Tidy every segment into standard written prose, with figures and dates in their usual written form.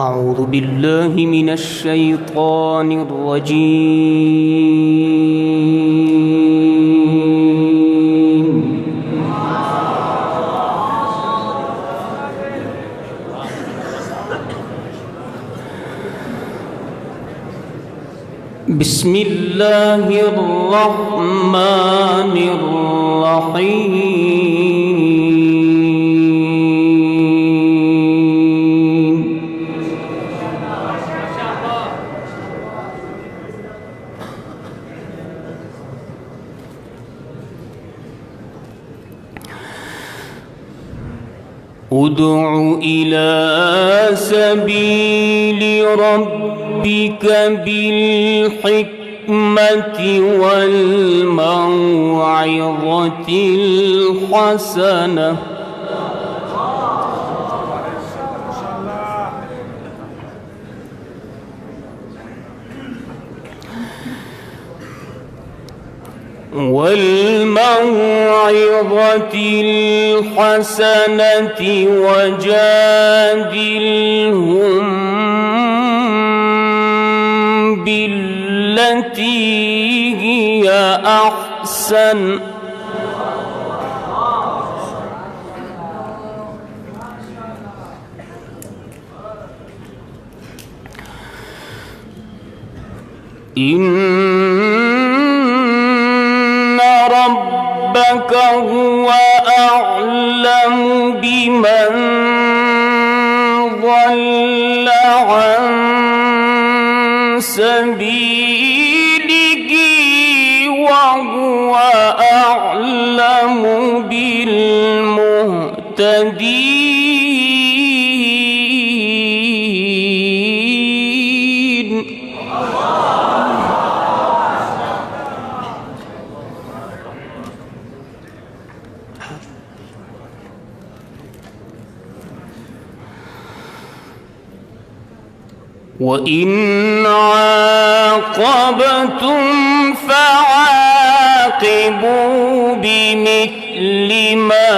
أعوذ بالله من الشيطان الرجيم. بسم الله الرحمن الرحيم. ادع إلى سبيل ربك بالحكمة والموعظة الحسنة وجادلهم بالتي هي أحسن ربك هو أعلم بمن ضل عن سبيله وهو أعلم بالمهتدين. وإن عاقبتم فعاقبوا بمثل ما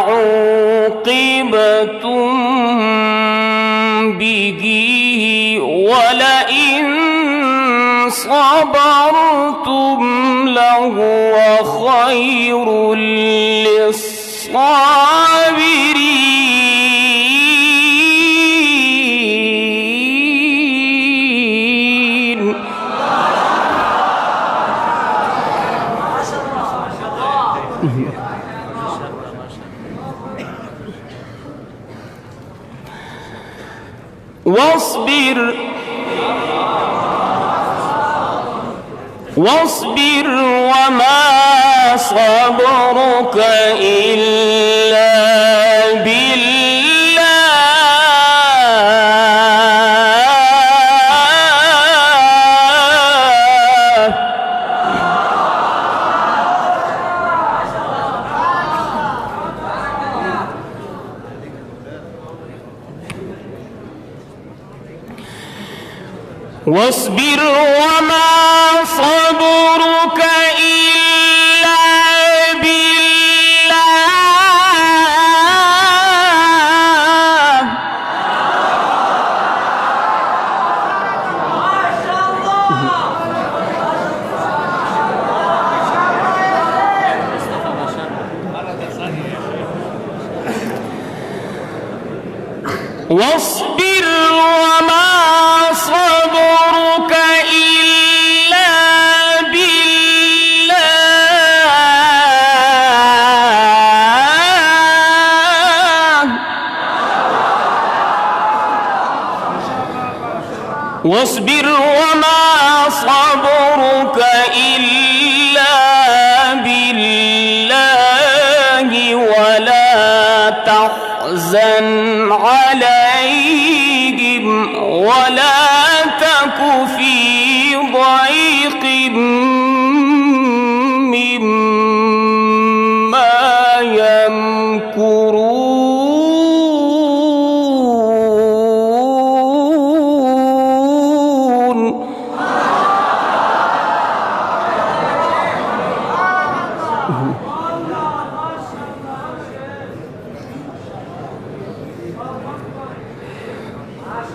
عوقبتم به ولئن صبرتم لهو خير للصابرين. واصبر وما صبرك إلا بالله واصبر وما صبرك إلا بالله واصبر وما صبرك إلا بالله واصبر وما صبرك إلا بالله ولا تحزن عليهم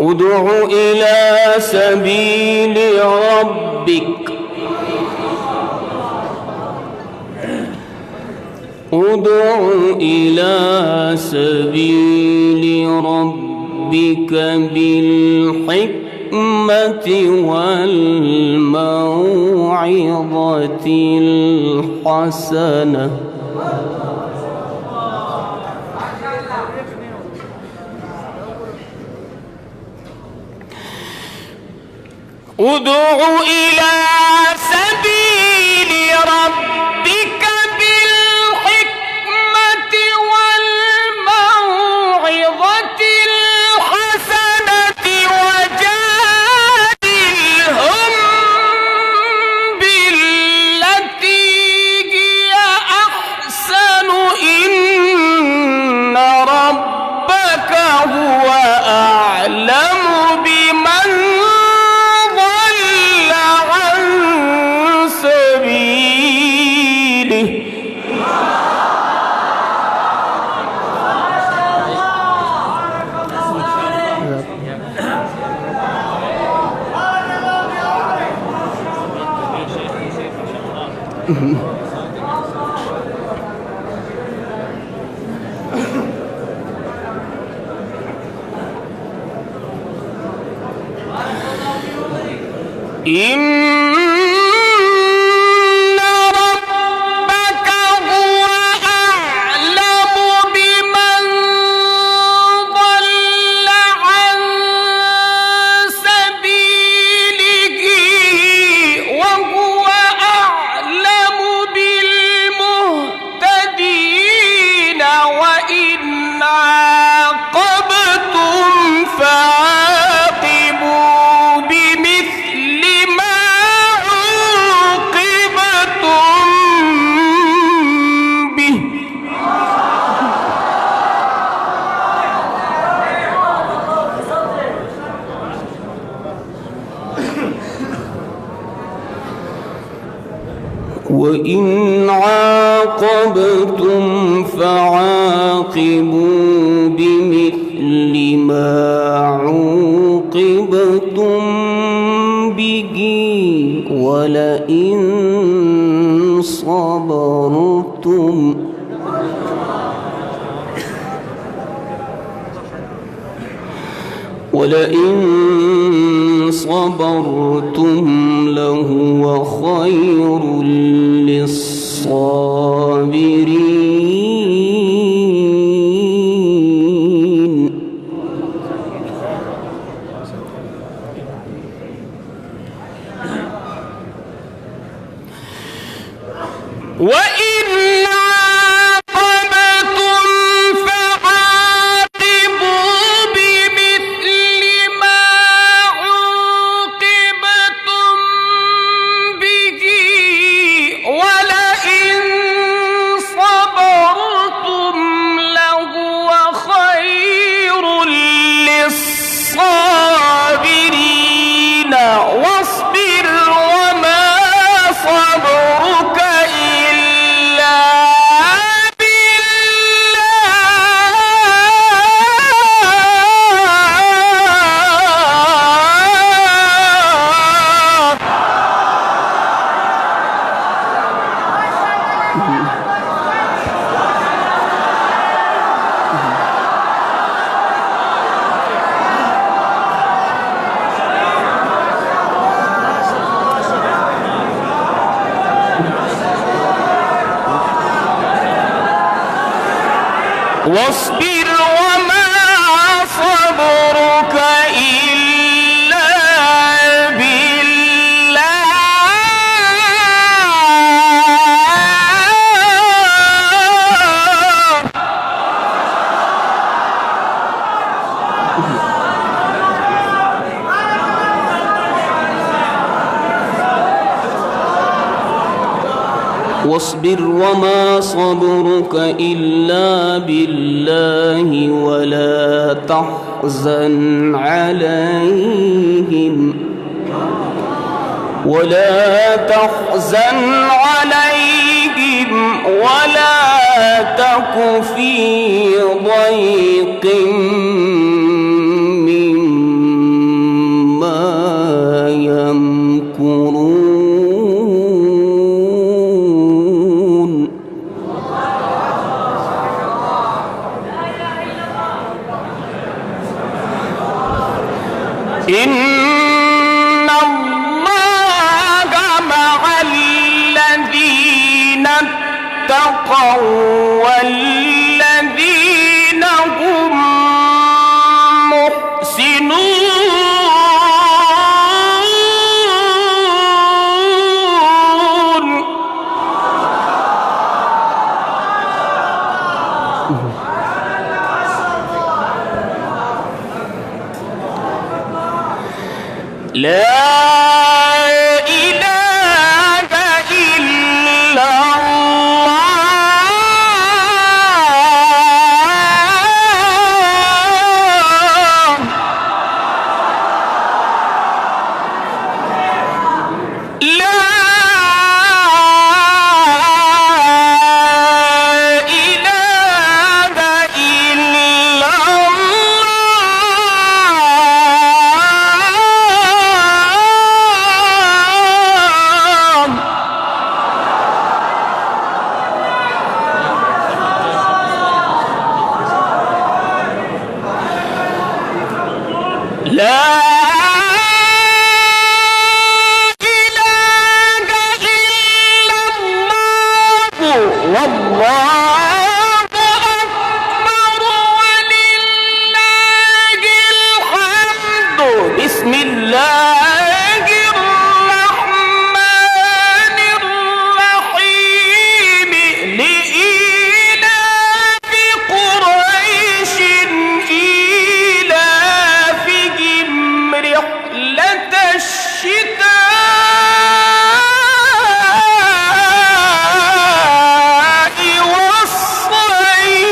ادع إلى سبيل ربك ادع إلى سبيل ربك بالحكمة والموعظة الحسنة ادع إلى سبيل ربك بالحكمة والموعظة الحسنة وجادلهم بالتي هي أحسن إن ربك هو أعلم بمن إن ربك هو أعلم بمن ضل عن سبيله وهو أعلم بالمهتدين وإن عاقبتم فعاقبوا بمثل ما عوقبتم به وإن عاقبتم فعاقبوا بمثل ما عوقبتم به ولئن صبرتم لهو خير للصابرين وإن عاقبتم فعاقبوا بمثل ما عوقبتم به ولئن صبرتم لهو خير للصابرين واصبر وما صبرك واصبر وما صبرك إلا بالله واصبر وما صبرك إلا بالله ولا تحزن عليهم ولا تك في ضيق مما اتقوا والذين هم محسنون. لا إله إلا الله. لا إله إلا الله. لا إله إلا الله والله أكبر ولله الحمد. بسم الله الرحمن الرحيم. لإيلاف قريش إيلافهم رحلة الشتاء والصيف.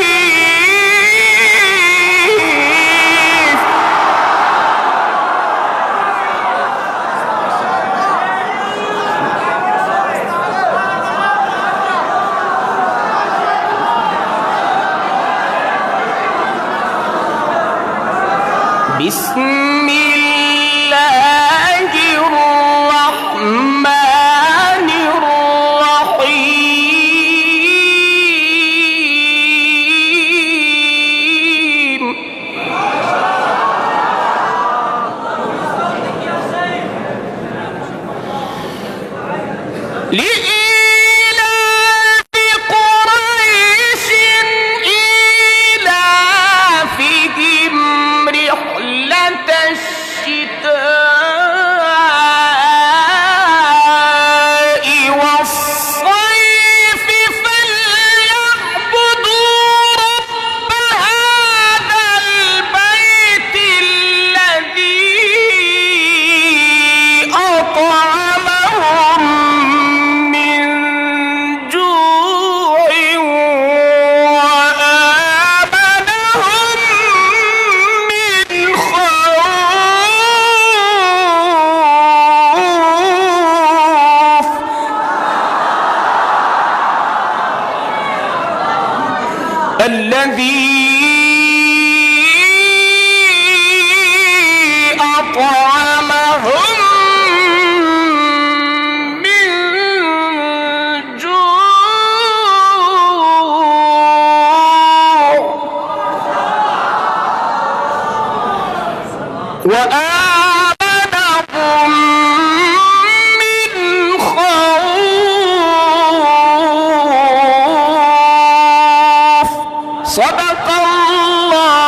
بسم الله الرحمن الرحيم. لإيلاف قريش إيلافهم رحلة الشتاء والصيف فليعبدوا رب هذا البيت الذي أطعمهم من جوع وآمنهم من خوف. الذي أطعمهم من جوع وآمنهم من خوف. صدق الله